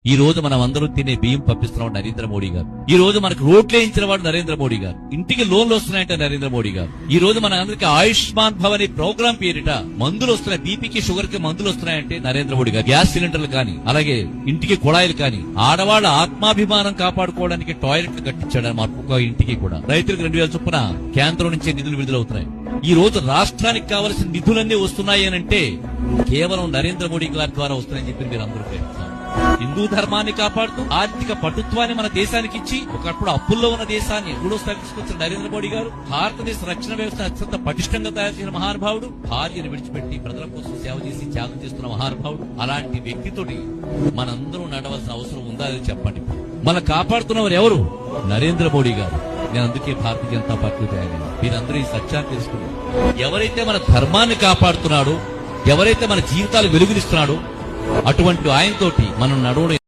ఈ రోజు మనం అందరూ తినే బియ్యం పంపిస్తున్నాం నరేంద్ర మోడీ గారు. ఈ రోజు మనకు రోడ్లు వేయించిన వాడు నరేంద్ర మోడీ గారు. ఇంటికి లోన్లు వస్తున్నాయంటే నరేంద్ర మోడీ గారు. ఈ రోజు మన అందరికి ఆయుష్మాన్ భవన్ ప్రోగ్రామ్ పేరిట మందులు వస్తున్నాయి. బీపీకి షుగర్ కి మందులు వస్తున్నాయంటే నరేంద్ర మోడీ గారు. గ్యాస్ సిలిండర్లు కానీ, అలాగే ఇంటికి కుళాయిలు కానీ, ఆడవాళ్ళ ఆత్మాభిమానం కాపాడుకోవడానికి టాయిలెట్లు కట్టించాడు ఒక్కొక్క ఇంటికి కూడా. రైతులకు 2000 చొప్పున కేంద్రం నుంచే నిధులు విడుదలవుతున్నాయి. ఈ రోజు రాష్ట్రానికి కావలసిన నిధులన్నీ వస్తున్నాయి అనంటే కేవలం నరేంద్ర మోడీ గారి ద్వారా వస్తున్నాయని చెప్పి మీరు అందరూ గ్రహించారు. హిందూ ధర్మాన్ని కాపాడుతూ ఆర్థిక పటుత్వాన్ని మన దేశానికి ఇచ్చి ఒకప్పుడు అప్పుల్లో ఉన్న దేశాన్ని మూడో స్థాయికి తీసుకొచ్చిన నరేంద్ర మోడీ గారు భారతదేశ రక్షణ వ్యవస్థ అత్యంత పటిష్టంగా తయారు చేసిన మహానుభావుడు. భార్యను విడిచిపెట్టి ప్రజల కోసం సేవ చేసి త్యాగం చేస్తున్న మహానుభావుడు. అలాంటి వ్యక్తితోటి మనందరూ నడవలసిన అవసరం ఉందా అని చెప్పండి. మనం కాపాడుతున్నవారు ఎవరు? నరేంద్ర మోడీ గారు. నేను అందుకే భారతీయ జనతా పార్టీ తయారైంది. మీరందరూ ఈ సత్యాన్ని తెలుసుకున్నారు. ఎవరైతే మన ధర్మాన్ని కాపాడుతున్నాడో, ఎవరైతే మన జీవితాలు వెలుగునిస్తున్నాడో అటువంటి ఆయనతోటి మనం నడవడం